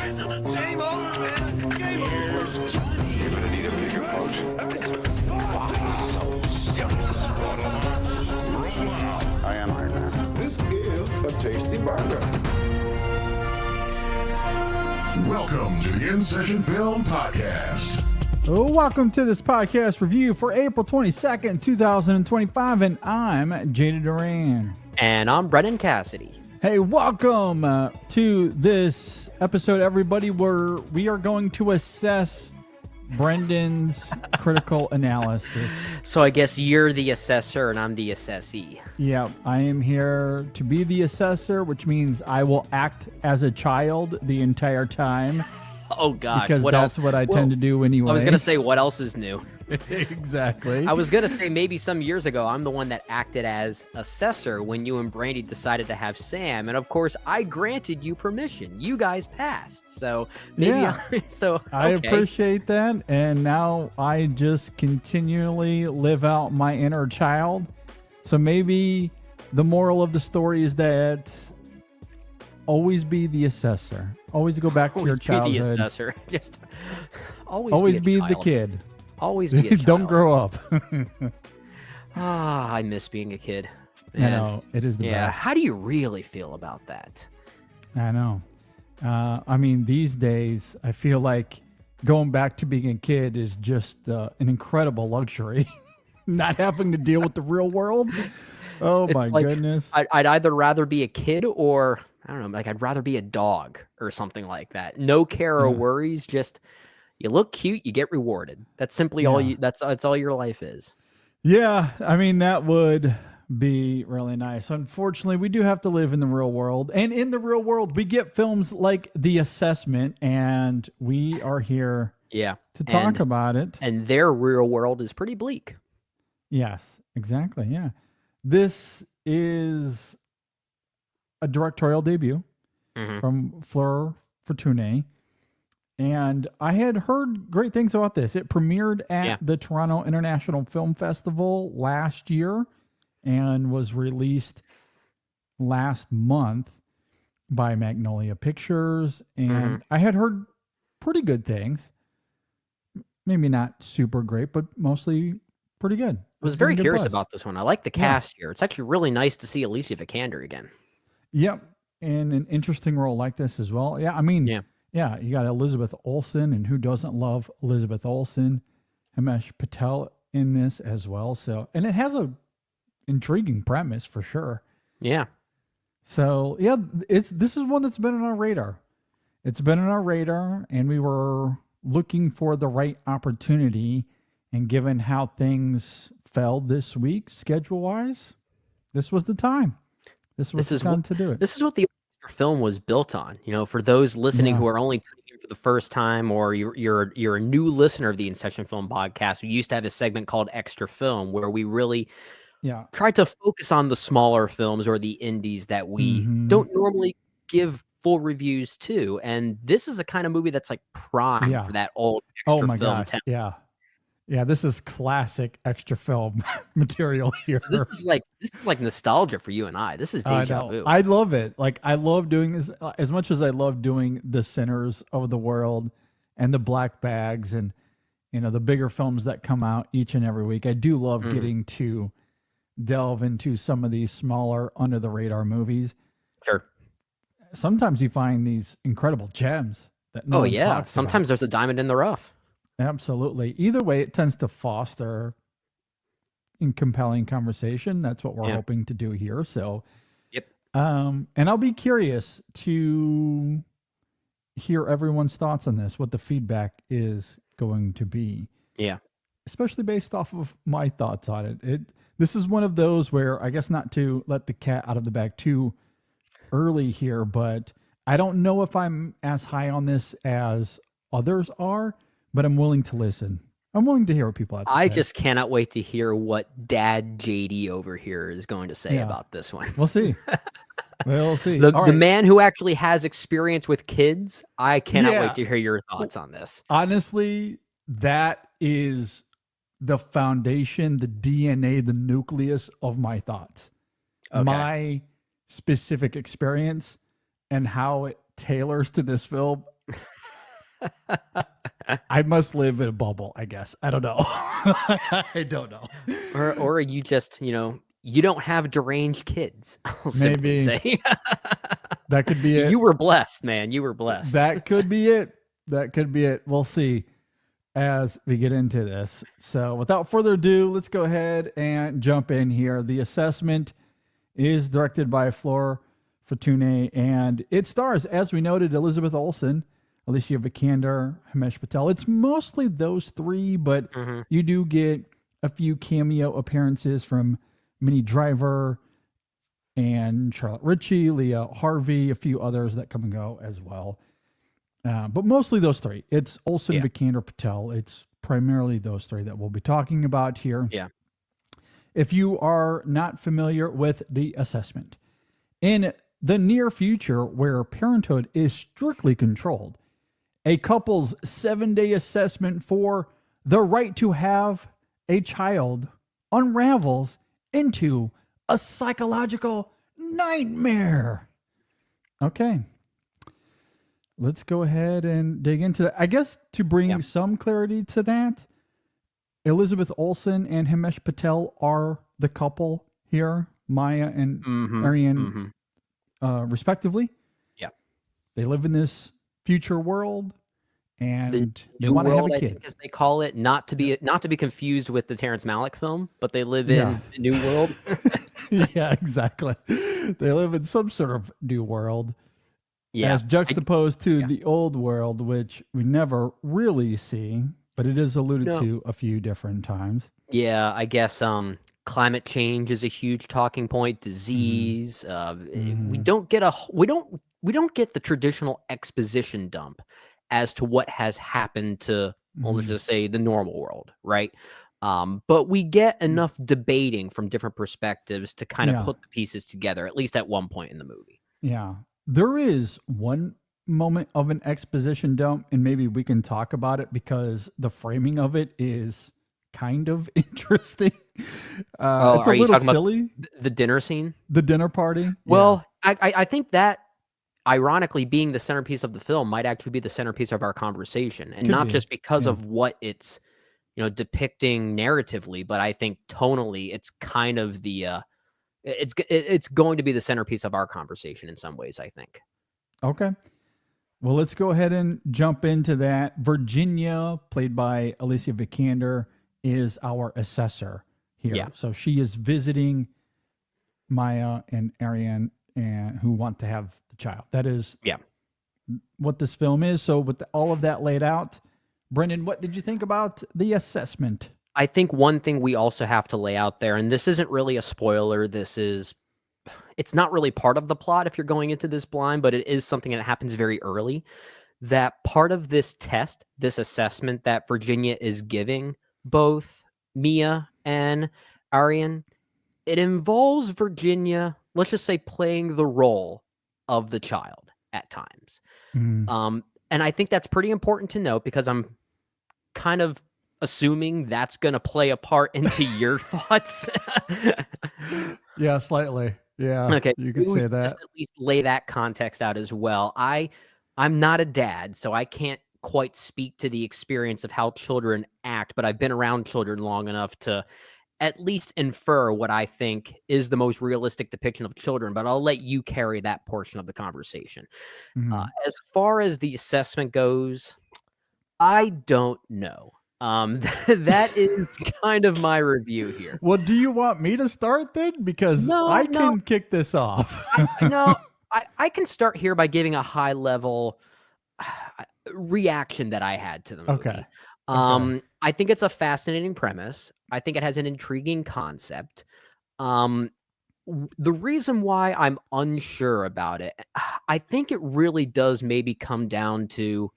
Same old game over. Johnny. You're gonna need a bigger boat. Why so serious? I am Iron Man. This is a tasty burger. Welcome to the In Session Film Podcast. Welcome to this podcast review for April 22nd, 2025, and I'm Jada Duran. And I'm Brennan Cassidy. Hey, welcome to this episode, everybody, where we are going to assess Brendan's critical analysis. So I guess you're the assessor and I'm the assessee. Yeah, I am here to be the assessor, which means I will act as a child the entire time. Oh, gosh. Because that's what I tend to do anyway. I was going to say, what else is new? Exactly. I was going to say maybe some years ago, I'm the one that acted as assessor when you and Brandy decided to have Sam. And of course, I granted you permission. You guys passed. So maybe I appreciate that. And now I just continually live out my inner child. So maybe the moral of the story is that always be the assessor. Always go back to your childhood. Always be the assessor. Just always be the kid. Always be a child. Don't grow up. I miss being a kid. I know. It is the best. How do you really feel about that? I know. I mean, these days, I feel like going back to being a kid is just an incredible luxury. Not having to deal with the real world. Oh, my goodness. I'd either rather be a kid or, I don't know, like I'd rather be a dog or something like that. No care or worries, just you look cute, you get rewarded. That's simply all that's all your life is. Yeah, I mean, that would be really nice. Unfortunately, we do have to live in the real world. And in the real world, we get films like The Assessment, and we are here to talk about it. And their real world is pretty bleak. Yes, exactly. Yeah. This is a directorial debut from Fleur Fortuné. And I had heard great things about this. It premiered at the Toronto International Film Festival last year and was released last month by Magnolia Pictures. And I had heard pretty good things. Maybe not super great, but mostly pretty good. I was very curious about this one. I like the cast here. It's actually really nice to see Alicia Vikander again. Yep. And an interesting role like this as well. Yeah, I mean, yeah, you got Elizabeth Olsen, and who doesn't love Elizabeth Olsen? Himesh Patel in this as well. So, and it has a intriguing premise for sure. Yeah. So, yeah, this is one that's been on our radar. It's been on our radar, and we were looking for the right opportunity. And given how things fell this week, schedule-wise, this was the time. This was the time to do it. This is what the film was built on. You know, for those listening who are only tuning in for the first time, or you're a new listener of the In Session Film Podcast, we used to have a segment called Extra Film, where we really tried to focus on the smaller films or the indies that we don't normally give full reviews to. And this is the kind of movie that's like prime for that old extra film template. Yeah, this is classic extra film material here. So this is like nostalgia for you and I. This is deja vu. I love it. Like, I love doing this as much as I love doing the Sinners of the world and the Black Bags and, you know, the bigger films that come out each and every week. I do love getting to delve into some of these smaller under the radar movies. Sure. Sometimes you find these incredible gems that no one talks Sometimes about. there's a diamond in the rough. Absolutely. Either way, it tends to foster in compelling conversation. That's what we're hoping to do here. So, and I'll be curious to hear everyone's thoughts on this, what the feedback is going to be. Yeah. Especially based off of my thoughts on it. This is one of those where, I guess not to let the cat out of the bag too early here, but I don't know if I'm as high on this as others are. But I'm willing to listen. I'm willing to hear what people have to say. I just cannot wait to hear what Dad JD over here is going to say about this one. We'll see. We'll see. The man who actually has experience with kids, I cannot wait to hear your thoughts on this. Honestly, that is the foundation, the DNA, the nucleus of my thoughts. Okay. My specific experience and how it tailors to this film I must live in a bubble, I guess. I don't know. I don't know. Or you just, you don't have deranged kids, I'll simply Maybe say. that could be it. You were blessed, man. You were blessed. That could be it. That could be it. We'll see as we get into this. So without further ado, let's go ahead and jump in here. The Assessment is directed by Fleur Fortuné, and it stars, as we noted, Elizabeth Olsen, Alicia Vikander, Himesh Patel. It's mostly those three, but you do get a few cameo appearances from Minnie Driver and Charlotte Ritchie, Leah Harvey, a few others that come and go as well. But mostly those three. It's Olsen, Vikander, Patel. It's primarily those three that we'll be talking about here. Yeah. If you are not familiar with The Assessment, in the near future where parenthood is strictly controlled, a couple's 7-day assessment for the right to have a child unravels into a psychological nightmare. Okay. Let's go ahead and dig into that. I guess to bring some clarity to that, Elizabeth Olsen and Himesh Patel are the couple here, Maya and Arian, respectively. Yeah. They live in this future world, and they New want to have World, a I kid. think, as they call it, not to be confused with the Terrence Malick film, but they live in the New World. Yeah, exactly. They live in some sort of new world. Yeah. As juxtaposed to the old world, which we never really see, but it is alluded to a few different times. Yeah, I guess climate change is a huge talking point. Disease. We don't get the traditional exposition dump as to what has happened to, well, let's just say, the normal world, right? But we get enough debating from different perspectives to kind of put the pieces together, at least at one point in the movie. Yeah. There is one moment of an exposition dump, and maybe we can talk about it because the framing of it is kind of interesting. It's a little silly. The dinner scene? The dinner party? Well, I think that, ironically, being the centerpiece of the film might actually be the centerpiece of our conversation. And not just because of what it's, depicting narratively, but I think tonally it's kind of the... It's going to be the centerpiece of our conversation in some ways, I think. Okay. Well, let's go ahead and jump into that. Virginia, played by Alicia Vikander, is our assessor here. Yeah. So she is visiting Maya and Arian, and who want to have the child. That is what this film is. So with all of that laid out, Brendan, what did you think about The Assessment? I think one thing we also have to lay out there, and this isn't really a spoiler, it's not really part of the plot if you're going into this blind, but it is something that happens very early, that part of this test, this assessment that Virginia is giving both Mia and Arian, it involves Virginia, let's just say, playing the role of the child at times. And I think that's pretty important to note because I'm kind of assuming that's going to play a part into your thoughts. Yeah, slightly. Yeah. Okay. You could say that. Just at least lay that context out as well. I'm not a dad, so I can't quite speak to the experience of how children act, but I've been around children long enough to at least infer what I think is the most realistic depiction of children, but I'll let you carry that portion of the conversation. As far as the assessment goes, I don't know. That is kind of my review here. Well, do you want me to start then? Because I can kick this off. I can start here by giving a high level reaction that I had to the movie. Okay. I think it's a fascinating premise. I think it has an intriguing concept. The reason why I'm unsure about it, I think it really does maybe come down to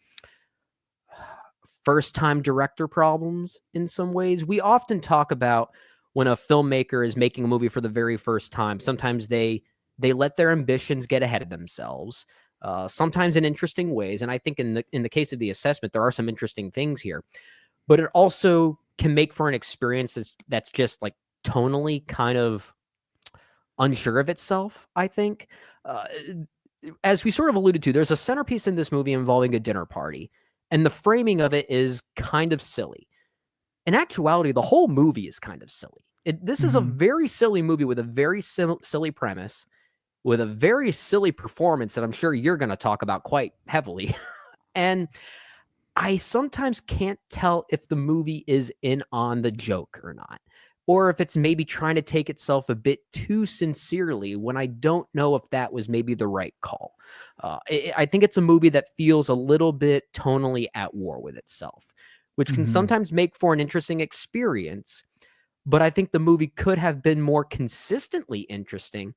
first-time director problems in some ways. We often talk about when a filmmaker is making a movie for the very first time, sometimes they let their ambitions get ahead of themselves, sometimes in interesting ways. And I think in the case of The Assessment, there are some interesting things here. But it also can make for an experience that's just like tonally kind of unsure of itself, I think. as we sort of alluded to, there's a centerpiece in this movie involving a dinner party, and the framing of it is kind of silly. In actuality, the whole movie is kind of silly. This is a very silly movie with a very silly premise, with a very silly performance that I'm sure you're going to talk about quite heavily. And I sometimes can't tell if the movie is in on the joke or not, or if it's maybe trying to take itself a bit too sincerely when I don't know if that was maybe the right call. I think it's a movie that feels a little bit tonally at war with itself, which can sometimes make for an interesting experience. But I think the movie could have been more consistently interesting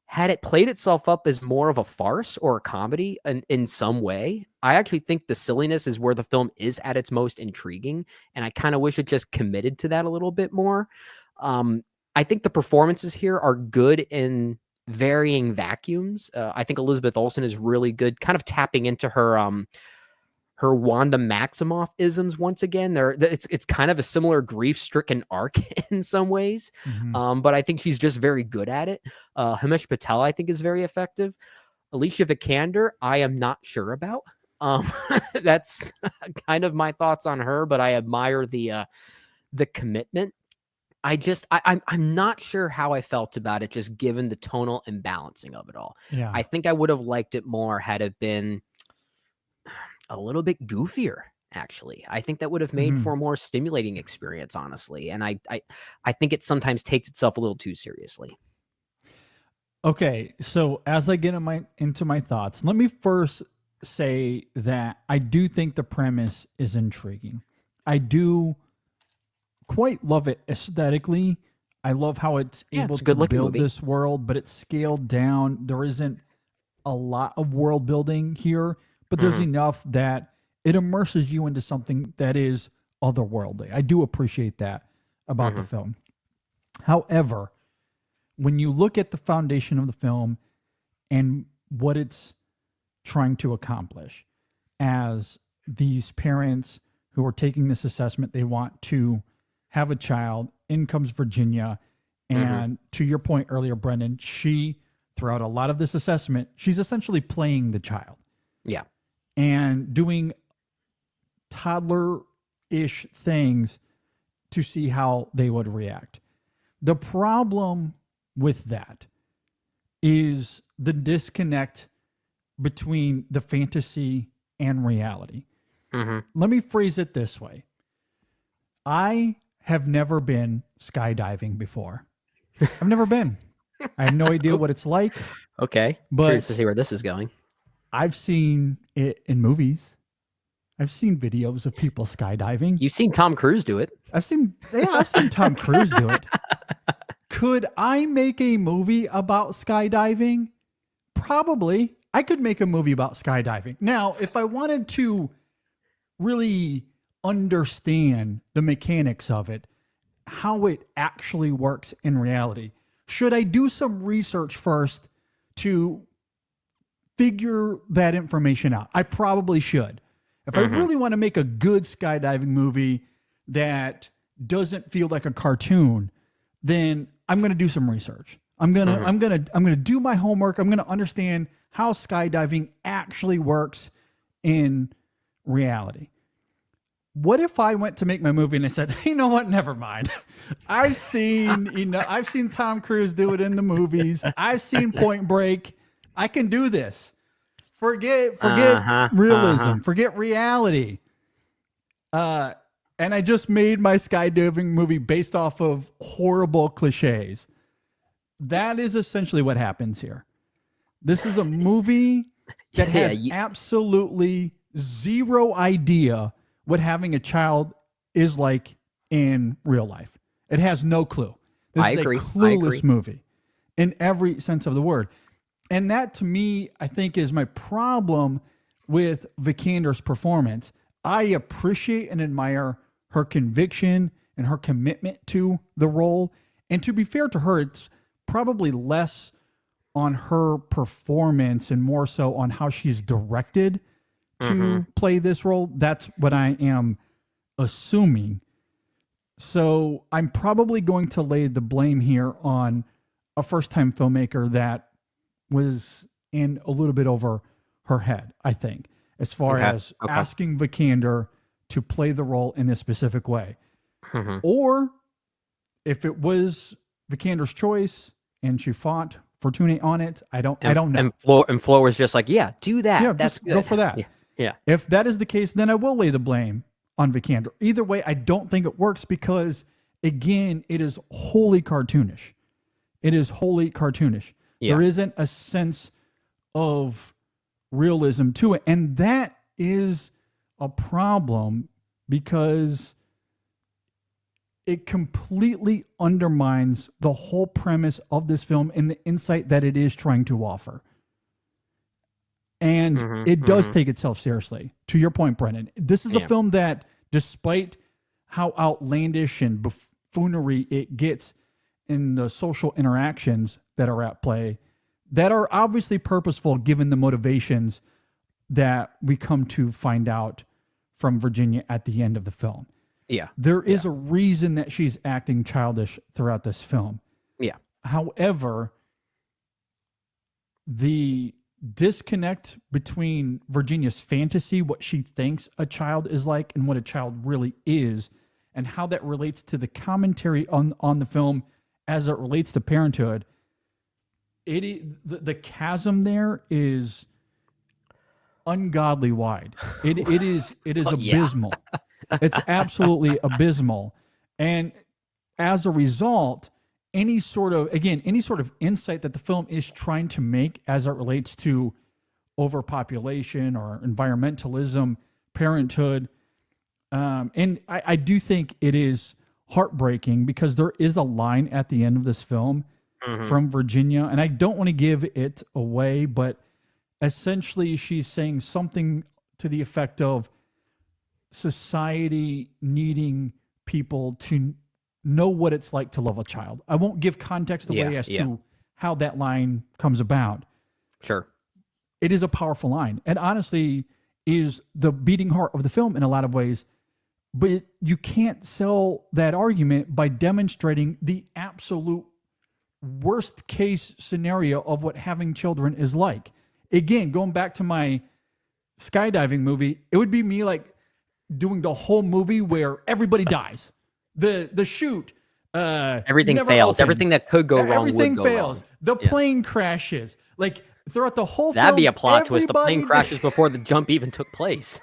had it played itself up as more of a farce or a comedy in some way. I actually think the silliness is where the film is at its most intriguing, and I kind of wish it just committed to that a little bit more. I think the performances here are good in varying vacuums. I think Elizabeth Olsen is really good, kind of tapping into her Wanda Maximoff isms once again. It's kind of a similar grief-stricken arc in some ways, but I think she's just very good at it. Himesh Patel, I think, is very effective. Alicia Vikander, I am not sure about. That's kind of my thoughts on her, but I admire the commitment. I'm not sure how I felt about it, just given the tonal imbalancing of it all. Yeah. I think I would have liked it more had it been a little bit goofier, actually. I think that would have made for a more stimulating experience, honestly. And I think it sometimes takes itself a little too seriously. Okay, so as I get into my thoughts, let me first say that I do think the premise is intriguing. I do quite love it aesthetically. I love how it's able to build this world, but it's scaled down. There isn't a lot of world building here, but there's enough that it immerses you into something that is otherworldly. I do appreciate that about the film. However, when you look at the foundation of the film and what it's trying to accomplish as these parents who are taking this assessment, they want to have a child. In comes Virginia. And to your point earlier, Brendan, she, throughout a lot of this assessment, she's essentially playing the child. Yeah. And doing toddler-ish things to see how they would react. The problem with that is the disconnect between the fantasy and reality. Let me phrase it this way. I have never been skydiving before. I've never been. I have no idea what it's like. Okay. But curious to see where this is going. I've seen it in movies. I've seen videos of people skydiving. You've seen Tom Cruise do it. I've seen Tom Cruise do it. Could I make a movie about skydiving? Probably. I could make a movie about skydiving. Now, if I wanted to really understand the mechanics of it, how it actually works in reality, should I do some research first to figure that information out? I probably should. If I really want to make a good skydiving movie that doesn't feel like a cartoon, then I'm going to do some research. I'm going to do my homework. I'm going to understand how skydiving actually works in reality. What if I went to make my movie and I said, you know what? Never mind. I've seen Tom Cruise do it in the movies. I've seen Point Break. I can do this. Forget realism. Forget reality. And I just made my skydiving movie based off of horrible cliches. That is essentially what happens here. This is a movie that has absolutely zero idea what having a child is like in real life. It has no clue. This is a clueless movie in every sense of the word. And that, to me, I think is my problem with Vikander's performance. I appreciate and admire her conviction and her commitment to the role. And to be fair to her, it's probably less on her performance and more so on how she's directed to play this role. That's what I am assuming. So I'm probably going to lay the blame here on a first-time filmmaker that was in a little bit over her head, I think, as far as asking Vikander to play the role in this specific way. Or if it was Vikander's choice and she fought Fortuné on it, I don't know. And Fleur was just like, yeah, do that. Yeah, that's just good. go for that. Yeah. If that is the case, then I will lay the blame on Vikander. Either way, I don't think it works because, again, it is wholly cartoonish. It is wholly cartoonish. Yeah. There isn't a sense of realism to it. And that is a problem because it completely undermines the whole premise of this film and the insight that it is trying to offer. And it does take itself seriously. To your point, Brennan, this is a film that, despite how outlandish and buffoonery it gets in the social interactions that are at play, that are obviously purposeful given the motivations that we come to find out from Virginia at the end of the film. Yeah. There is a reason that she's acting childish throughout this film. Yeah. However, the disconnect between Virginia's fantasy, what she thinks a child is like, and what a child really is, and how that relates to the commentary on the film as it relates to parenthood, the chasm there is ungodly wide. It is abysmal. It's absolutely abysmal. And as a result, any sort of insight that the film is trying to make as it relates to overpopulation or environmentalism, parenthood, and I do think it is heartbreaking because there is a line at the end of this film from Virginia, and I don't want to give it away, but essentially she's saying something to the effect of society needing people to know what it's like to love a child. I won't give context away as to how that line comes about. Sure. It is a powerful line, and honestly is the beating heart of the film in a lot of ways, but you can't sell that argument by demonstrating the absolute worst case scenario of what having children is like. Again, going back to my skydiving movie, it would be me like doing the whole movie where everybody dies. The chute, everything never fails. opens. Everything that could go wrong Everything would go fails. wrong. The plane crashes. Like throughout the whole That'd film, be a plot twist. The plane everybody- crashes before the jump even took place.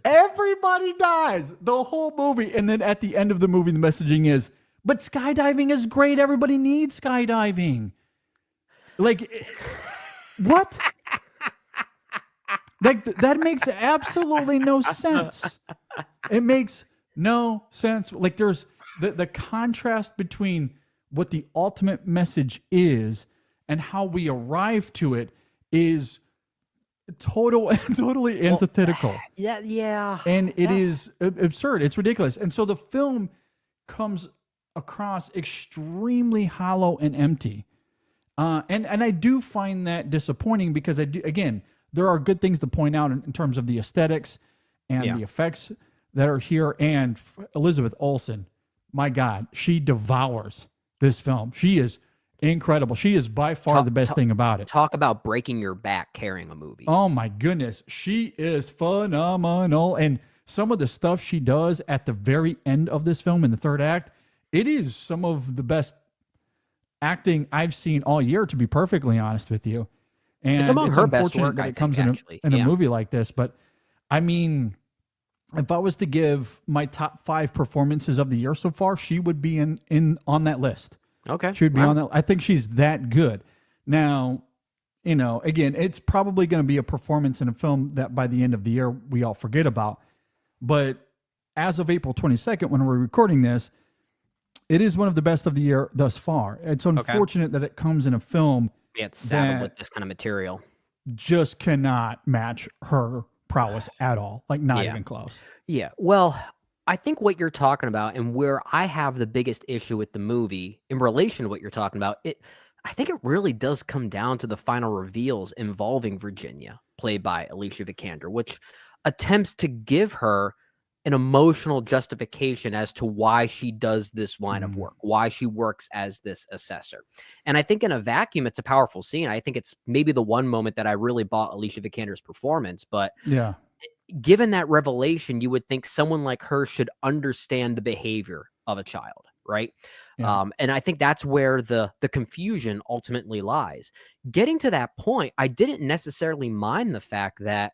Everybody dies the whole movie. And then at the end of the movie, the messaging is, but skydiving is great. Everybody needs skydiving. Like, what? Like, that makes absolutely no sense. It makes no sense. Like, there's the contrast between what the ultimate message is and how we arrive to it is totally antithetical. Yeah. And it is absurd. It's ridiculous. And so the film comes across extremely hollow and empty. And I do find that disappointing because again, there are good things to point out in terms of the aesthetics and the effects that are here. And Elizabeth Olsen, my God, she devours this film. She is incredible. She is by far the best thing about it. Talk about breaking your back carrying a movie. Oh my goodness. She is phenomenal. And some of the stuff she does at the very end of this film in the third act, it is some of the best acting I've seen all year, to be perfectly honest with you. And it's among her best unfortunate work, that I it comes think, in a movie like this. But I mean, if I was to give my top 5 performances of the year so far, she would be in on that list. Okay. She would be on that. I think she's that good. Now, you know, again, it's probably going to be a performance in a film that by the end of the year we all forget about. But as of April 22nd, when we're recording this, it is one of the best of the year thus far. It's unfortunate that it comes in a film It's saddled with this kind of material. just cannot match her prowess at all. Like, not even close. Yeah. Well, I think what you're talking about and where I have the biggest issue with the movie in relation to what you're talking about, I think it really does come down to the final reveals involving Virginia, played by Alicia Vikander, which attempts to give her an emotional justification as to why she does this line of work, why she works as this assessor. And I think in a vacuum, it's a powerful scene. I think it's maybe the one moment that I really bought Alicia Vikander's performance. But Yeah. given that revelation, you would think someone like her should understand the behavior of a child, right? Yeah. And I think that's where the confusion ultimately lies. Getting to that point, I didn't necessarily mind the fact that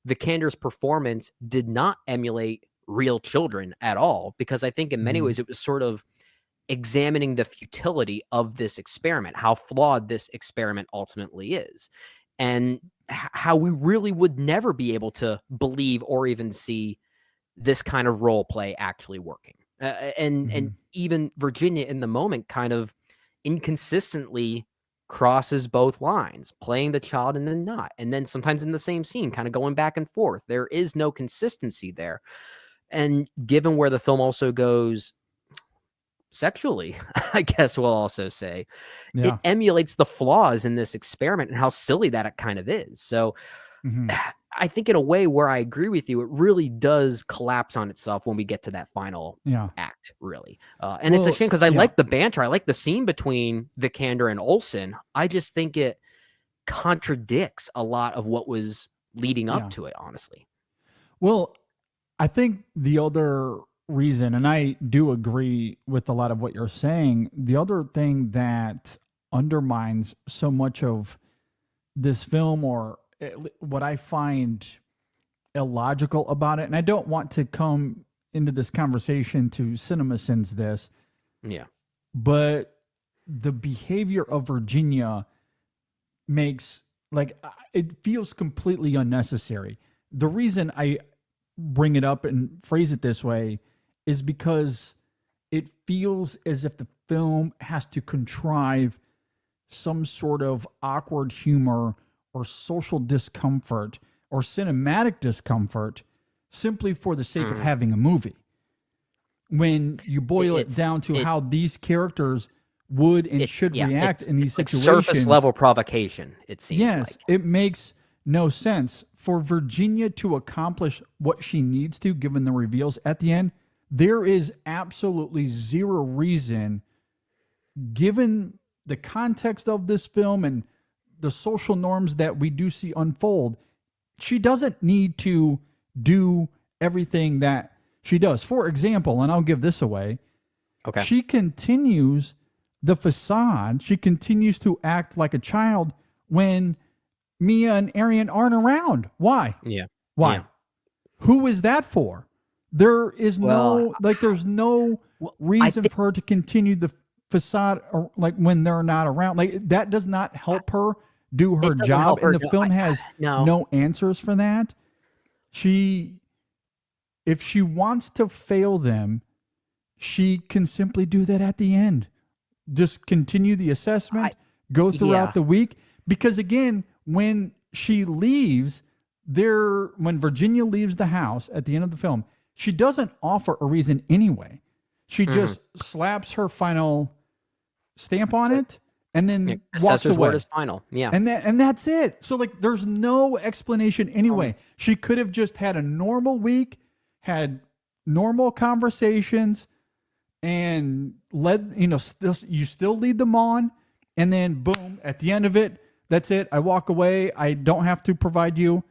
Vikander's performance did not emulate real children at all, because I think in many ways it was sort of examining the futility of this experiment, how flawed this experiment ultimately is, and how we really would never be able to believe or even see this kind of role play actually working. And even Virginia in the moment kind of inconsistently crosses both lines, playing the child and then not. And then sometimes in the same scene, kind of going back and forth. There is no consistency there. And given where the film also goes sexually, I guess we'll also say, it Yeah. emulates the flaws in this experiment and how silly that it kind of is. So I think in a way where I agree with you, it really does collapse on itself when we get to that final act, really. And it's a shame because I like the banter. I like the scene between Vikander and Olsen. I just think it contradicts a lot of what was leading up to it, honestly. Well, I think the other reason, and I do agree with a lot of what you're saying, the other thing that undermines so much of this film, or what I find illogical about it, and I don't want to come into this conversation to CinemaSins this, but the behavior of Virginia makes, like, it feels completely unnecessary. The reason I bring it up and phrase it this way is because it feels as if the film has to contrive some sort of awkward humor or social discomfort or cinematic discomfort simply for the sake of having a movie. When you boil it down to how these characters would and should react in these situations. Surface level provocation, it seems like. It makes no sense for Virginia to accomplish what she needs to, given the reveals at the end. There is absolutely zero reason, given the context of this film and the social norms that we do see unfold, she doesn't need to do everything that she does. For example, and I'll give this away, she continues the facade. She continues to act like a child when Mia and Arian aren't around. Why? Why? Yeah. Who is that for? There is there's no reason for her to continue the facade, or like when they're not around. Like, that does not help her do her job, and the film has no answers for that. If she wants to fail them, she can simply do that at the end. Just continue the assessment, go throughout the week. Because again, when she leaves when Virginia leaves the house at the end of the film, she doesn't offer a reason anyway. She just slaps her final stamp on it and then walks away. Word is final. Yeah. And that's it. So, like, there's no explanation anyway. She could have just had a normal week, had normal conversations, and you still lead them on, and then boom, at the end of it, that's it. I walk away. I don't have to provide you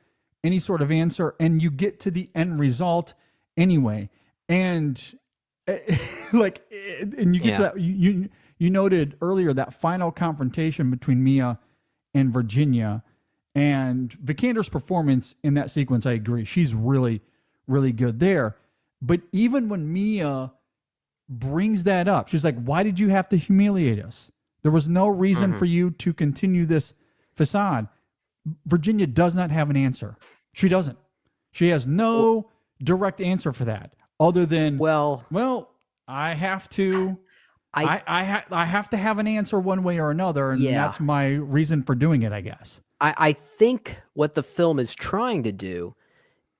any sort of answer, and you get to the end result anyway. And and you get to that. You noted earlier that final confrontation between Mia and Virginia, and Vikander's performance in that sequence. I agree. She's really, really good there. But even when Mia brings that up, she's like, "Why did you have to humiliate us? There was no reason for you to continue this facade." Virginia does not have an answer. She doesn't. She has no direct answer for that, other than, I have to. I have to have an answer one way or another, and that's my reason for doing it, I guess. I think what the film is trying to do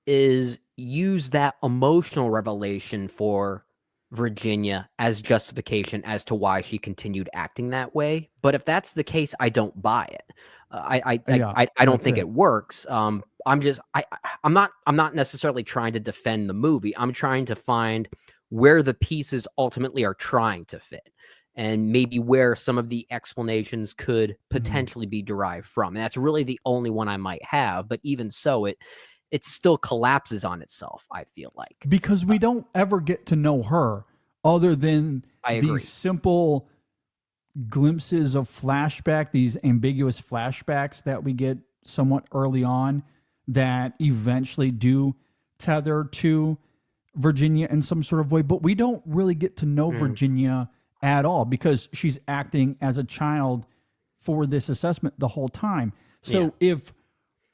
is use that emotional revelation for Virginia as justification as to why she continued acting that way. But if that's the case, I don't buy it. I don't think it works. I'm not necessarily trying to defend the movie. I'm trying to find where the pieces ultimately are trying to fit, and maybe where some of the explanations could potentially be derived from. And that's really the only one I might have. But even so, it still collapses on itself, I feel like. Because we don't ever get to know her other than I agree. these simple glimpses of flashback, these ambiguous flashbacks that we get somewhat early on that eventually do tether to Virginia in some sort of way. But we don't really get to know Virginia at all because she's acting as a child for this assessment the whole time. So if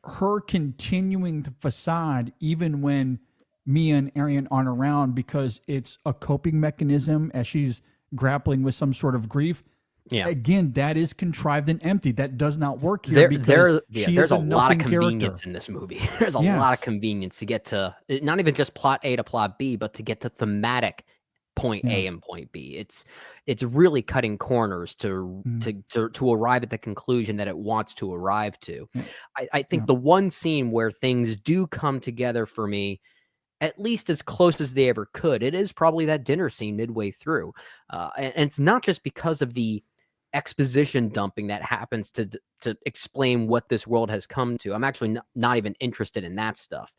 her continuing the facade, even when Mia and Arian aren't around, because it's a coping mechanism as she's grappling with some sort of grief. Yeah. Again, that is contrived and empty. That does not work here because she there's is a lot of nothing convenience character. in this movie. There's a lot of convenience to get to not even just plot A to plot B, but to get to thematic point A and point B. It's really cutting corners to arrive at the conclusion that it wants to arrive to. I think the one scene where things do come together for me, at least as close as they ever could, it is probably that dinner scene midway through. And it's not just because of the exposition dumping that happens to explain what this world has come to. I'm actually not even interested in that stuff.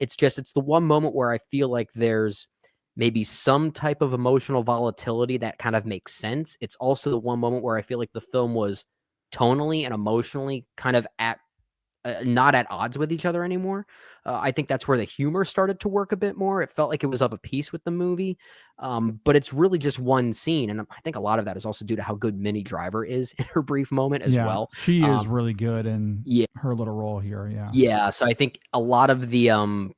It's the one moment where I feel like there's maybe some type of emotional volatility that kind of makes sense. It's also the one moment where I feel like the film was tonally and emotionally kind of not at odds with each other anymore. I think that's where the humor started to work a bit more. It felt like it was of a piece with the movie, but it's really just one scene, and I think a lot of that is also due to how good Minnie Driver is in her brief moment as well. She is really good in her little role here. Yeah, so I think a lot of the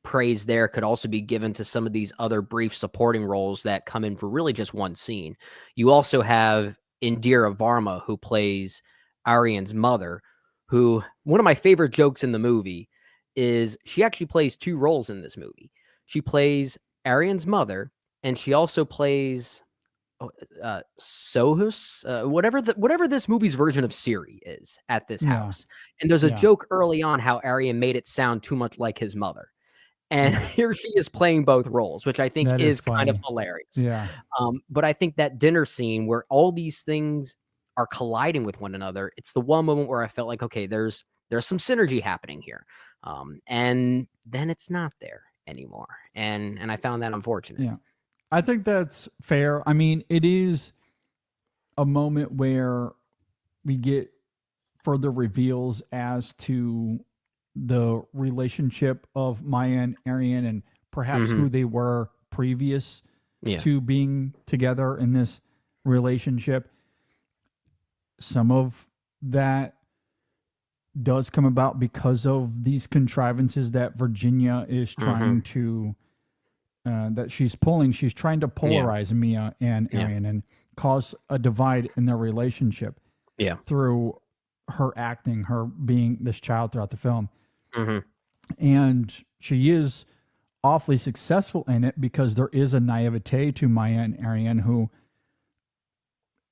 praise there could also be given to some of these other brief supporting roles that come in for really just one scene. You also have Indira Varma, who plays Arian's mother, who, one of my favorite jokes in the movie is she actually plays two roles in this movie. She plays Arian's mother, and she also plays Sohus, whatever this movie's version of Siri is at this house. And there's a joke early on how Arian made it sound too much like his mother. And here she is playing both roles, which I think is kind of hilarious. Yeah. But I think that dinner scene where all these things are colliding with one another, it's the one moment where I felt like, okay, there's some synergy happening here. And then it's not there anymore. And I found that unfortunate. Yeah. I think that's fair. I mean, it is a moment where we get further reveals as to the relationship of Maya and Arian and perhaps who they were previous to being together in this relationship. Some of that does come about because of these contrivances that Virginia is trying to that she's pulling. She's trying to polarize Mia and Arian and cause a divide in their relationship through her acting, her being this child throughout the film. And she is awfully successful in it because there is a naivete to Maya and Arian who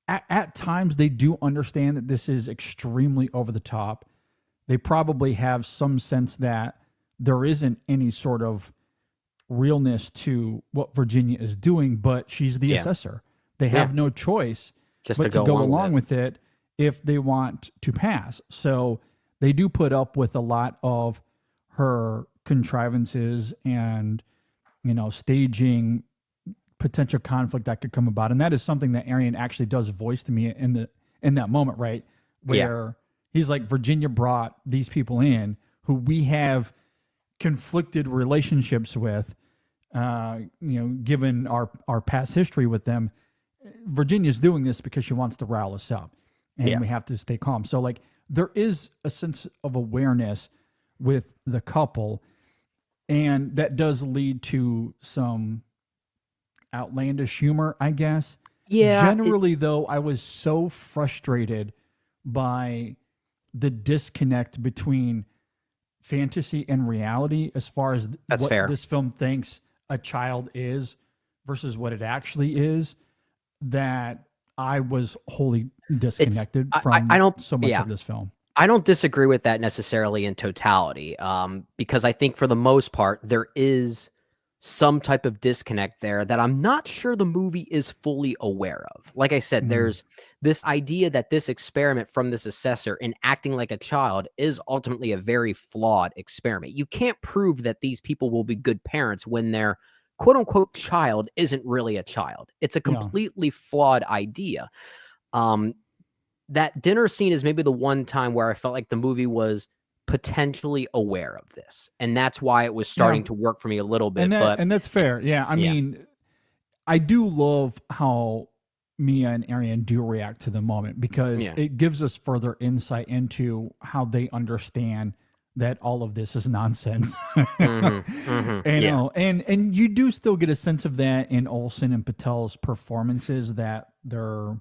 at times they do understand that this is extremely over the top. They probably have some sense that there isn't any sort of realness to what Virginia is doing, but she's the assessor. They have no choice but to go along with it if they want to pass. So they do put up with a lot of her contrivances and, staging potential conflict that could come about. And that is something that Arian actually does voice to me in that moment, right? Where he's like, Virginia brought these people in who we have conflicted relationships with, given our past history with them. Virginia's doing this because she wants to rile us up and we have to stay calm. So like there is a sense of awareness with the couple, and that does lead to some outlandish humor, I guess. Yeah. Generally, though, I was so frustrated by the disconnect between fantasy and reality as far as this film thinks a child is versus what it actually is, that I was wholly disconnected from so much of this film. I don't disagree with that necessarily in totality, because I think for the most part there is some type of disconnect there that I'm not sure the movie is fully aware of. Like I said, there's this idea that this experiment from this assessor in acting like a child is ultimately a very flawed experiment. You can't prove that these people will be good parents when their quote unquote child isn't really a child. It's a Yeah. completely flawed idea. Um, that dinner scene is maybe the one time where I felt like the movie was potentially aware of this, and that's why it was starting to work for me a little bit. And that's fair. Yeah, I mean, I do love how Mia and Arian do react to the moment because it gives us further insight into how they understand that all of this is nonsense. You know, and you do still get a sense of that in Olsen and Patel's performances, that they're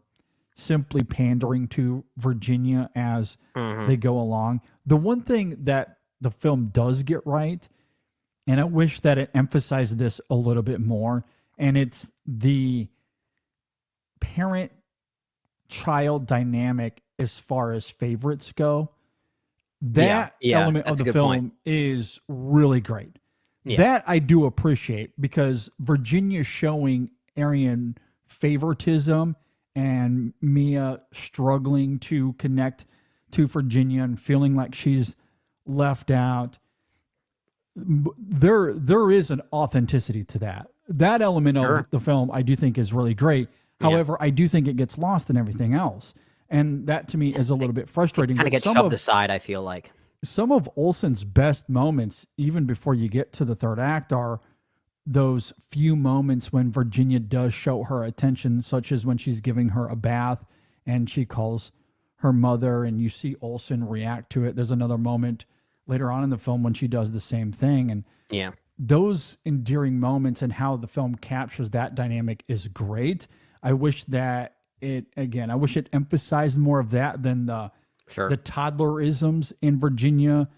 simply pandering to Virginia as they go along. The one thing that the film does get right, and I wish that it emphasized this a little bit more, and it's the parent-child dynamic as far as favorites go. That element of the film is really great. That I do appreciate, because Virginia showing Arian favoritism and Mia struggling to connect to Virginia and feeling like she's left out. There is an authenticity to that. That element of the film I do think is really great. However, I do think it gets lost in everything else. And that to me is a little bit frustrating. Kind of gets shoved aside, I feel like. Some of Olsen's best moments, even before you get to the third act, are those few moments when Virginia does show her attention, such as when she's giving her a bath and she calls her mother and you see Olsen react to it. There's another moment later on in the film when she does the same thing. And those endearing moments and how the film captures that dynamic is great. I wish that I wish it emphasized more of that than the toddlerisms in Virginia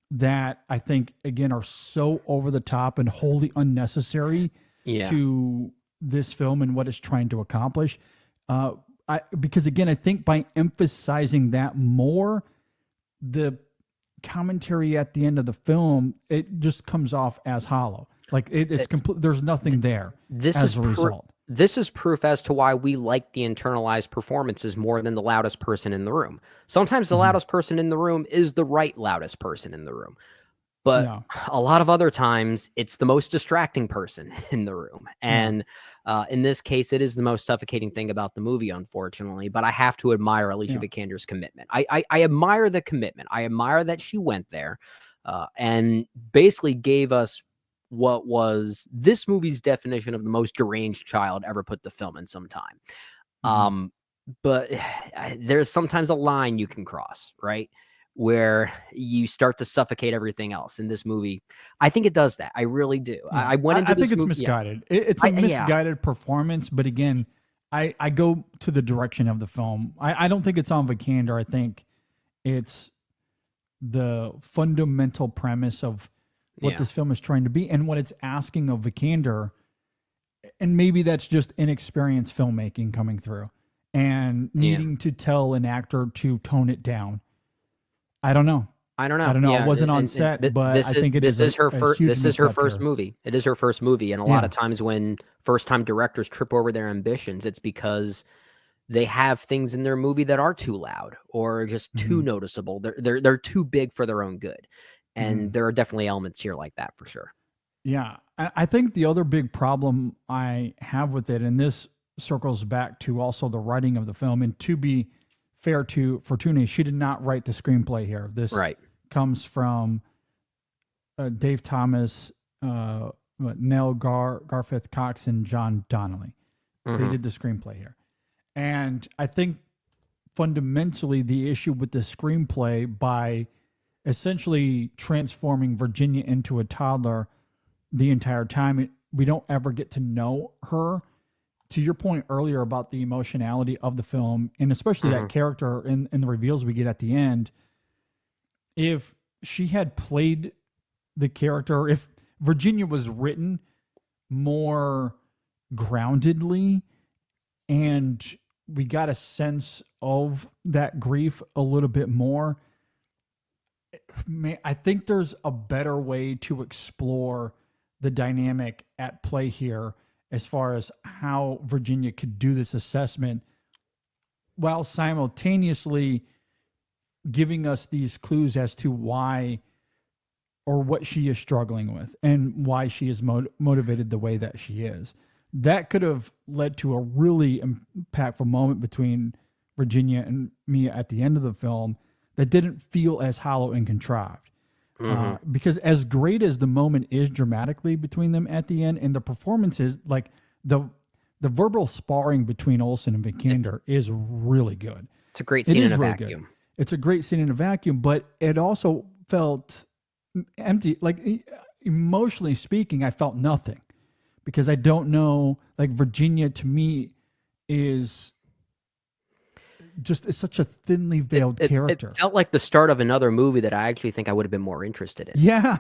that I think, again, are so over the top and wholly unnecessary to this film and what it's trying to accomplish. Because, again, I think by emphasizing that more, the commentary at the end of the film, it just comes off as hollow. Like it's complete. There's nothing there as a result. This is proof as to why we like the internalized performances more than the loudest person in the room. Sometimes the loudest person in the room is the right loudest person in the room. But a lot of other times, it's the most distracting person in the room. And in this case, it is the most suffocating thing about the movie, unfortunately. But I have to admire Alicia Vikander's commitment. I admire the commitment. I admire that she went there and basically gave us what was this movie's definition of the most deranged child ever put to film in some time. But there's sometimes a line you can cross, right? Where you start to suffocate everything else. In this movie, I think it does that. I really do. I went into this think it's movie, misguided. It's a misguided performance, but again, I go to the direction of the film. I don't think it's on Vikander. I think it's the fundamental premise of what this film is trying to be and what it's asking of Vikander. And maybe that's just inexperienced filmmaking coming through and needing to tell an actor to tone it down. I don't know. I wasn't on set, but I think this is her first. This is her first movie. It is her first movie, and a lot of times when first-time directors trip over their ambitions, it's because they have things in their movie that are too loud or just too noticeable. They're too big for their own good, and there are definitely elements here like that for sure. Yeah, I think the other big problem I have with it, and this circles back to also the writing of the film, and to be fair to Fortuné, she did not write the screenplay here. This comes from Dave Thomas, Nell Garfith Cox, and John Donnelly. They did the screenplay here. And I think fundamentally the issue with the screenplay, by essentially transforming Virginia into a toddler the entire time, we don't ever get to know her. To your point earlier about the emotionality of the film, and especially that character in the reveals we get at the end, if she had played the character, if Virginia was written more groundedly and we got a sense of that grief a little bit more, I think there's a better way to explore the dynamic at play here as far as how Virginia could do this assessment while simultaneously giving us these clues as to why or what she is struggling with and why she is motivated the way that she is. That could have led to a really impactful moment between Virginia and Mia at the end of the film that didn't feel as hollow and contrived. Because as great as the moment is dramatically between them at the end, and the performances, like the verbal sparring between Olsen and Vikander is really good. It's a great scene in a vacuum. Good. It's a great scene in a vacuum, but it also felt empty. Like emotionally speaking, I felt nothing because I don't know. Like Virginia to me is just such a thinly veiled character. It felt like the start of another movie that I actually think I would have been more interested in. Yeah.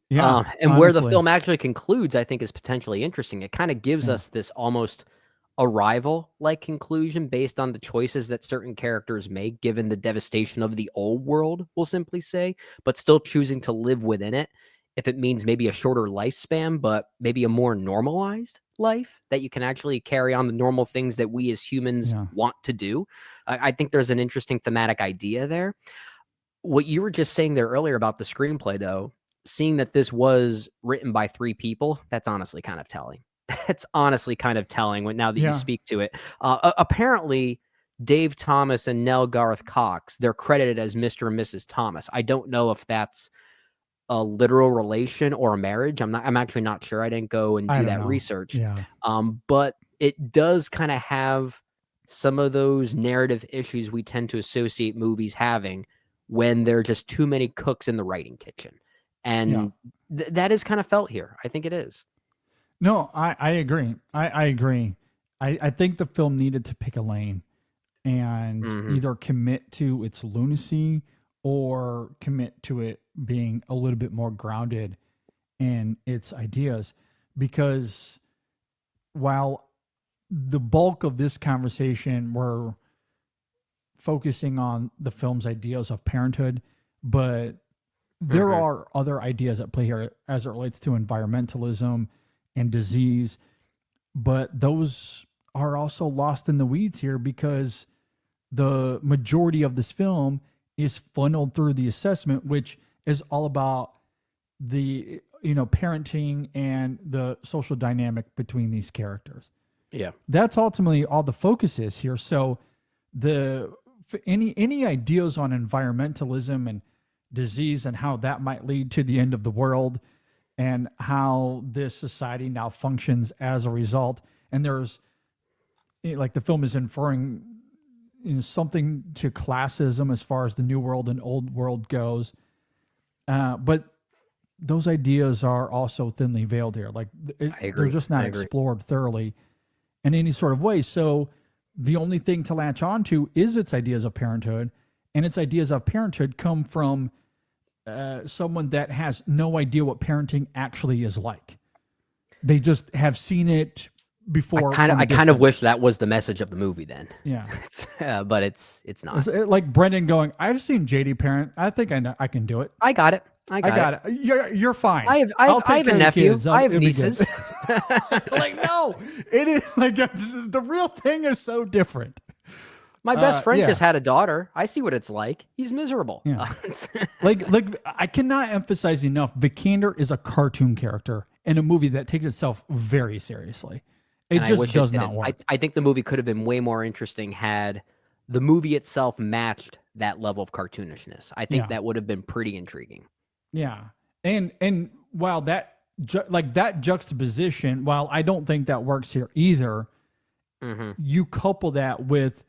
Yeah. And honestly, where the film actually concludes, I think is potentially interesting. It kind of gives us this almost Arrival-like conclusion based on the choices that certain characters make, given the devastation of the old world, we'll simply say, but still choosing to live within it. If it means maybe a shorter lifespan, but maybe a more normalized life that you can actually carry on the normal things that we as humans want to do. I think there's an interesting thematic idea there. What you were just saying there earlier about the screenplay, though, seeing that this was written by 3 people, that's honestly kind of telling. It's honestly kind of telling now that you speak to it. Apparently, Dave Thomas and Nell Garth Cox, they're credited as Mr. and Mrs. Thomas. I don't know if that's a literal relation or a marriage. I'm actually not sure. I didn't go and do that research. Yeah. But it does kind of have some of those narrative issues we tend to associate movies having when there are just too many cooks in the writing kitchen. And that is kind of felt here. I think it is. No, I agree. I agree. I think the film needed to pick a lane and either commit to its lunacy or commit to it being a little bit more grounded in its ideas. Because while the bulk of this conversation we're focusing on the film's ideas of parenthood, but there are other ideas at play here as it relates to environmentalism and disease, but those are also lost in the weeds here because the majority of this film is funneled through the assessment, which is all about the, parenting and the social dynamic between these characters. Yeah. That's ultimately all the focus is here. So any ideas on environmentalism and disease and how that might lead to the end of the world and how this society now functions as a result. And there's like the film is inferring something to classism as far as the new world and old world goes. But those ideas are also thinly veiled here. Like they're just not explored thoroughly in any sort of way. So the only thing to latch onto is its ideas of parenthood, and its ideas of parenthood come from someone that has no idea what parenting actually is like. They just have seen it before. I kind of wish that was the message of the movie then. Yeah. But it's not. It's like Brendan going, I've seen JD parent. I think I know, I can do it. I got it. I got it. You're fine. I have a nephew. I have nieces. Like, no, it is like the real thing is so different. My best friend just had a daughter. I see what it's like. He's miserable. Yeah. like I cannot emphasize enough. Vikander is a cartoon character in a movie that takes itself very seriously. It just does not work. I think the movie could have been way more interesting had the movie itself matched that level of cartoonishness. I think that would have been pretty intriguing. Yeah. And while that juxtaposition, while I don't think that works here either, you couple that with,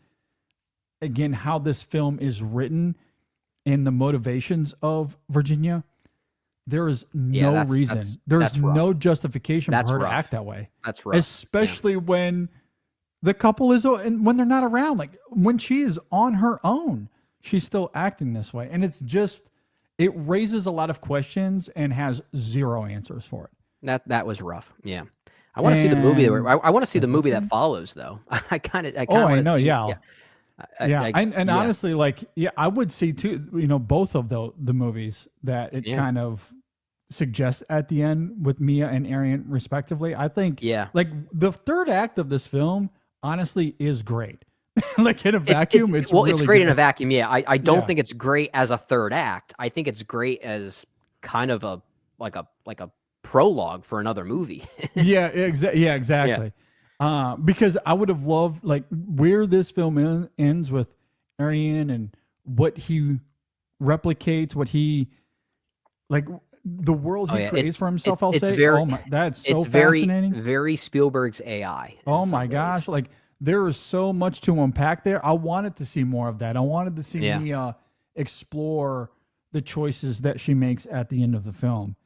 again, how this film is written and the motivations of Virginia, there is no reason. There's no justification for her to act that way. That's right. Especially when the couple is, and when they're not around, like when she is on her own, she's still acting this way. And it's just, it raises a lot of questions and has zero answers for it. That was rough. Yeah. I want to see the movie. I want to see the movie that follows, though. I kind of. I know. Yeah. And honestly, like, I would see too, both of the movies that it kind of suggests at the end with Mia and Arian respectively. I think like the third act of this film honestly is great. Like in a vacuum, it's really it's great in a good. vacuum. Yeah, I don't think it's great as a third act. I think it's great as kind of a like a prologue for another movie. Exactly. Because I would have loved like where this film ends with Arian and what he replicates, what he like the world he creates for himself. I'll say, that's so fascinating. Very Spielberg's AI. Oh my gosh, like there is so much to unpack there. I wanted to see more of that. I wanted to see Mia explore the choices that she makes at the end of the film.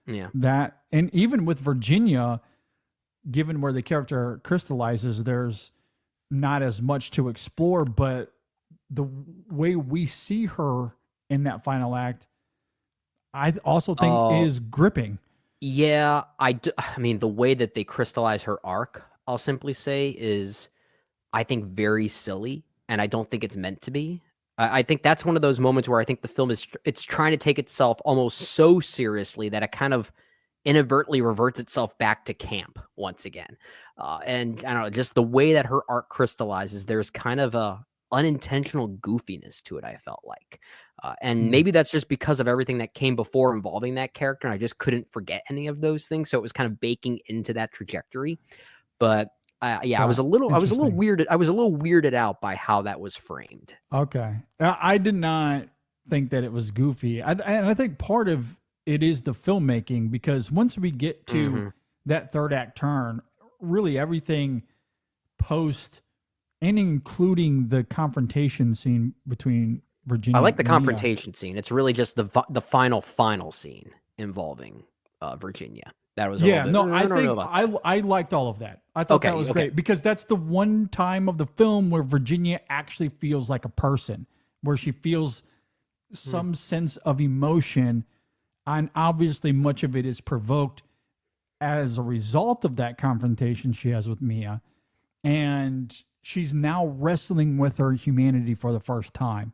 Yeah. That, and even with Virginia, given where the character crystallizes, there's not as much to explore, but the way we see her in that final act, I also think is gripping. Yeah, I mean, the way that they crystallize her arc, I'll simply say, is I think very silly, and I don't think it's meant to be. I think that's one of those moments where I think the film it's trying to take itself almost so seriously that it kind of inadvertently reverts itself back to camp once again. And I don't know, just the way that her arc crystallizes, there's kind of a unintentional goofiness to it, I felt like. And maybe that's just because of everything that came before involving that character, and I just couldn't forget any of those things. So it was kind of baking into that trajectory. But I was a little weirded out by how that was framed. Okay. I did not think that it was goofy. And I think part of it is the filmmaking, because once we get to that third act turn, really everything post and including the confrontation scene between Virginia. I like the confrontation scene. It's really just the final scene involving Virginia. That was I liked all of that. I thought that was great, because that's the one time of the film where Virginia actually feels like a person, where she feels some sense of emotion, and obviously much of it is provoked as a result of that confrontation she has with Mia, and she's now wrestling with her humanity for the first time.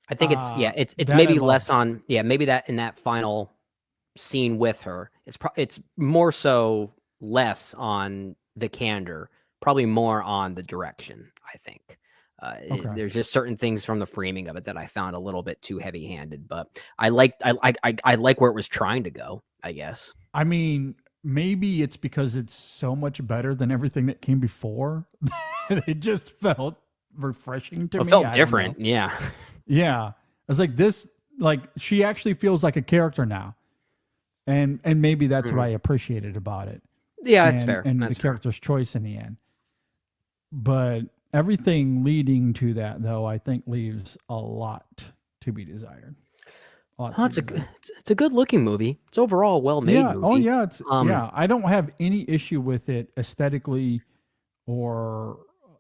I think it's maybe less on maybe that in that final scene with her, it's more so less on the candor, probably more on the direction. I think there's just certain things from the framing of it that I found a little bit too heavy-handed, but I like where it was trying to go, I guess. I mean, maybe it's because it's so much better than everything that came before. It just felt refreshing to me. It felt different. Yeah. I was like, this, like, she actually feels like a character now. And maybe that's what I appreciated about it. Yeah, that's fair. And the character's choice in the end. But everything leading to that, though, I think leaves a lot to be desired. It's a good looking movie. It's overall well made. Yeah. Movie. Oh yeah. It's I don't have any issue with it aesthetically or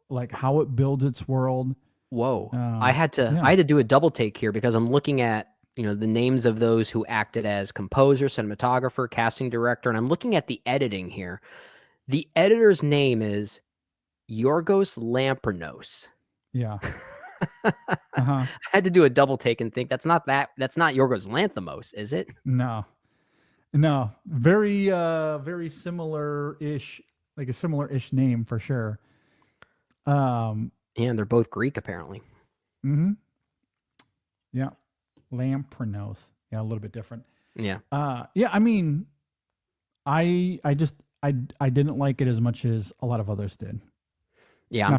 like how it builds its world. Whoa. I had to do a double take here because I'm looking at the names of those who acted as composer, cinematographer, casting director, and I'm looking at the editing here. The editor's name is Yorgos Lanthimos. Yeah. I had to do a double take and think that's not Yorgos Lanthimos, is it? No. Very similar-ish, like a similar-ish name for sure. And they're both Greek apparently. Mm-hmm. Yeah. Lanthimos. Yeah, a little bit different. Yeah. I mean, I didn't like it as much as a lot of others did. Yeah,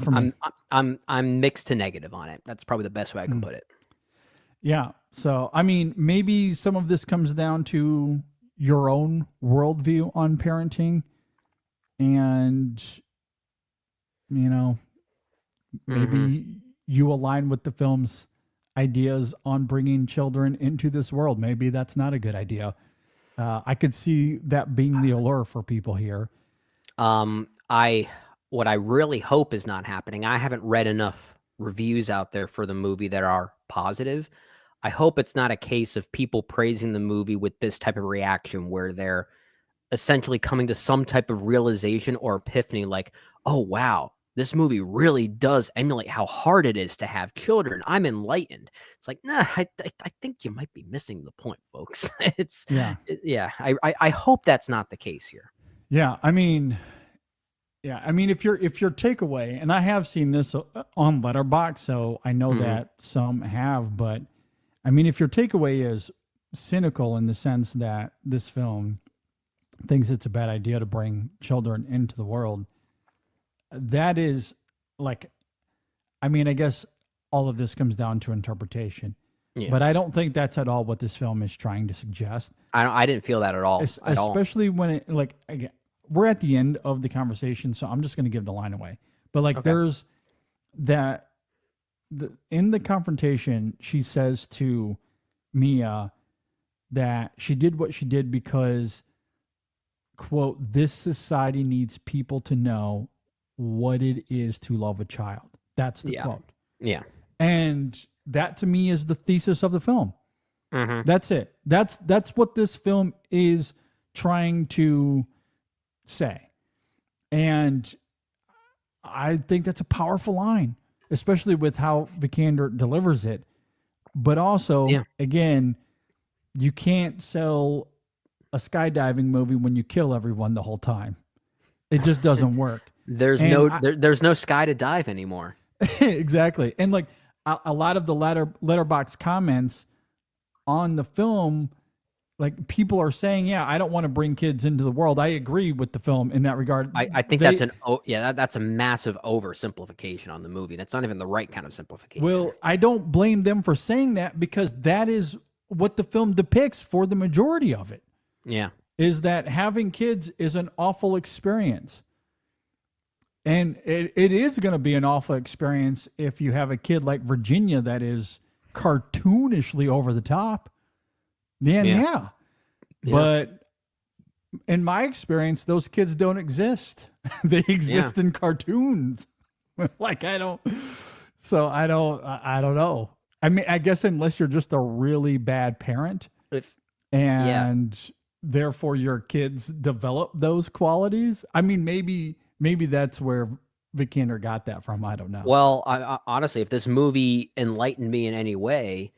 I'm mixed to negative on it. That's probably the best way I can put it. Yeah. So, I mean, maybe some of this comes down to your own worldview on parenting, and maybe you align with the film's ideas on bringing children into this world. Maybe that's not a good idea. I could see that being the allure for people here. What I really hope is not happening. I haven't read enough reviews out there for the movie that are positive. I hope it's not a case of people praising the movie with this type of reaction where they're essentially coming to some type of realization or epiphany like, oh, wow, this movie really does emulate how hard it is to have children. I'm enlightened. It's like, nah, I think you might be missing the point, folks. I hope that's not the case here. Yeah, I mean, if your takeaway, and I have seen this on Letterboxd, so I know that some have, but I mean, if your takeaway is cynical in the sense that this film thinks it's a bad idea to bring children into the world, that is like, I mean, I guess all of this comes down to interpretation, but I don't think that's at all what this film is trying to suggest. I didn't feel that at all. Especially when it, like, again, we're at the end of the conversation, so I'm just going to give the line away. But like, there's that in the confrontation, she says to Mia that she did what she did because, quote, this society needs people to know what it is to love a child. That's the quote. Yeah. And that to me is the thesis of the film. Mm-hmm. That's it. That's what this film is trying to say. And I think that's a powerful line, especially with how Vikander delivers it. But also, again, you can't sell a skydiving movie when you kill everyone the whole time. It just doesn't work. There's no sky to dive anymore. Exactly. And like a lot of the letterbox comments on the film, like people are saying, I don't want to bring kids into the world. I agree with the film in that regard. I think that's a massive oversimplification on the movie. That's not even the right kind of simplification. Well, I don't blame them for saying that because that is what the film depicts for the majority of it. Yeah. Is that having kids is an awful experience. And it is going to be an awful experience if you have a kid like Virginia that is cartoonishly over the top. Yeah. But in my experience, those kids don't exist. They exist in cartoons. Like, I don't know. I mean, I guess unless you're just a really bad parent therefore your kids develop those qualities. I mean, maybe that's where Vikander got that from. I don't know. Well, I honestly, if this movie enlightened me in any way,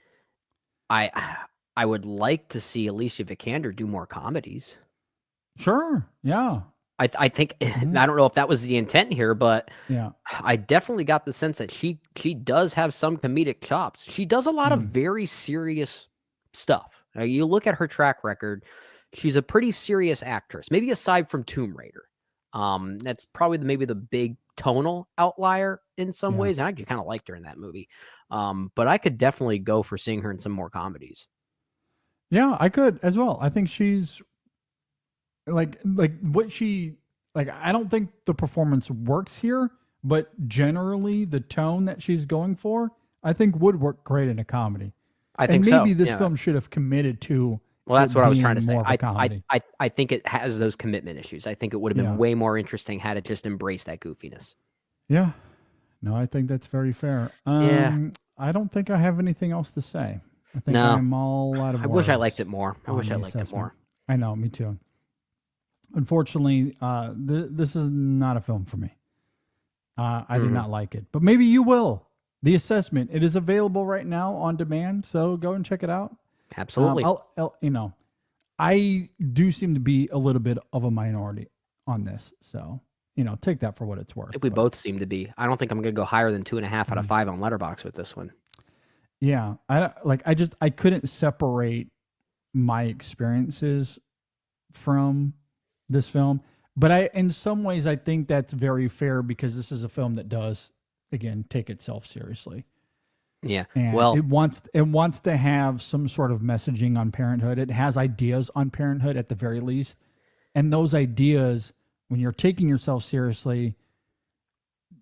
I would like to see Alicia Vikander do more comedies. Sure. Yeah. I think I don't know if that was the intent here, but yeah, I definitely got the sense that she does have some comedic chops. She does a lot of very serious stuff. You look at her track record, she's a pretty serious actress. Maybe aside from Tomb Raider. That's probably maybe the big tonal outlier in some ways. And I actually kind of liked her in that movie. But I could definitely go for seeing her in some more comedies. Yeah, I could as well. I think she's like what she like. I don't think the performance works here, but generally the tone that she's going for, I think would work great in a comedy. I think maybe this film should have committed to. Well, that's what I was trying to say. I think it has those commitment issues. I think it would have been way more interesting had it just embraced that goofiness. Yeah. No, I think that's very fair. I don't think I have anything else to say. I think I'm all out of words. I wish I liked it more. I know, me too. Unfortunately, this is not a film for me. I did not like it, but maybe you will. The Assessment. It is available right now on demand, so go and check it out. Absolutely. I do seem to be a little bit of a minority on this, so take that for what it's worth. I think we both seem to be. I don't think I'm going to go higher than 2.5 out of 5 on Letterboxd with this one. Yeah, I couldn't separate my experiences from this film, but in some ways I think that's very fair because this is a film that does, again, take itself seriously. Yeah. And it wants to have some sort of messaging on parenthood. It has ideas on parenthood at the very least. And those ideas, when you're taking yourself seriously,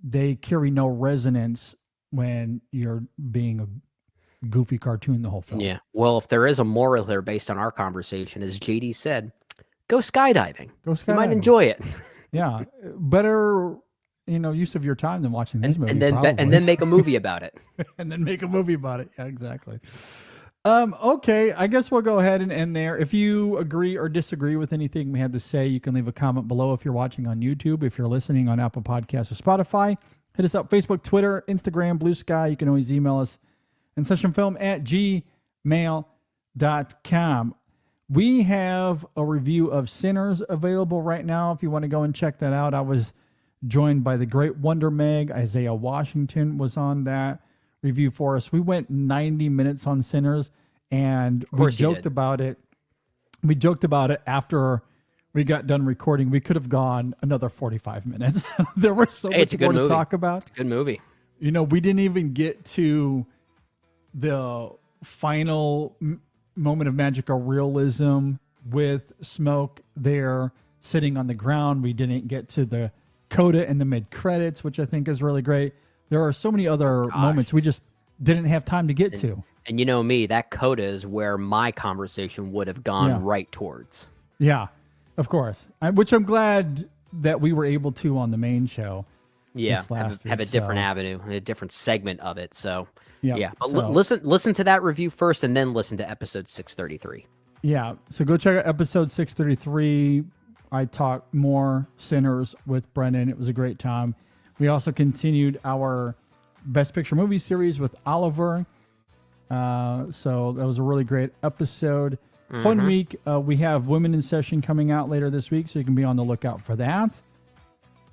they carry no resonance when you're being a goofy cartoon the whole film. Yeah. Well, if there is a moral here based on our conversation, as JD said, go skydiving. You might enjoy it. Yeah. Better use of your time than watching this movie. And then make a movie about it. And then make a movie about it. Yeah, exactly. Okay, I guess we'll go ahead and end there. If you agree or disagree with anything we had to say, you can leave a comment below if you're watching on YouTube. If you're listening on Apple Podcasts or Spotify, hit us up Facebook, Twitter, Instagram, Blue Sky. You can always email us InSessionFilm@gmail.com. We have a review of Sinners available right now if you want to go and check that out. I was joined by the great Wonder Meg. Isaiah Washington was on that review for us. We went 90 minutes on Sinners, and we joked about it. We joked about it after we got done recording. We could have gone another 45 minutes. There was so much more to talk about. It's a good movie. You know, we didn't even get to the final moment of magical realism with Smoke there sitting on the ground. We didn't get to the coda in the mid credits, which I think is really great. There are so many other moments we just didn't have time to get to. And you know me, that coda is where my conversation would have gone right towards. Yeah, of course. Which I'm glad that we were able to on the main show. Yeah, have a different avenue, a different segment of it. So yeah. But listen to that review first, and then listen to episode 633. Yeah, so go check out episode 633. I talked more Sinners with Brendan. It was a great time. We also continued our Best Picture movie series with Oliver. So that was a really great episode. Fun week. We have Women in Session coming out later this week, so you can be on the lookout for that.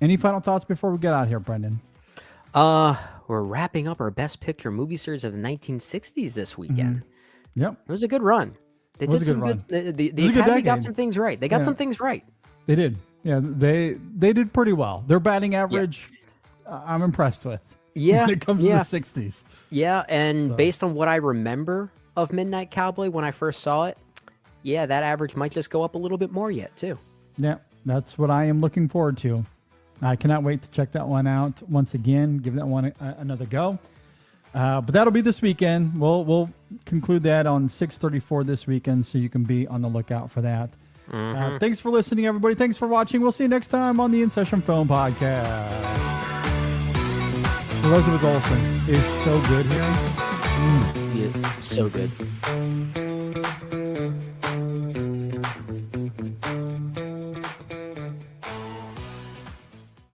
Any final thoughts before we get out here, Brendan? We're wrapping up our Best Picture movie series of the 1960s this weekend. Yep. It was a good run. They did some good. The Academy got some things right. They got some things right. They did. Yeah, they did pretty well. Their batting average, I'm impressed with. Yeah, when it comes to the 60s. Yeah, and based on what I remember of Midnight Cowboy when I first saw it, that average might just go up a little bit more yet too. Yeah, that's what I am looking forward to. I cannot wait to check that one out once again. Give that one another go. But that'll be this weekend. We'll conclude that on 6:34 this weekend, so you can be on the lookout for that. Thanks for listening, everybody. Thanks for watching. We'll see you next time on the In Session Film Podcast. Elizabeth Olsen is so good here. So good.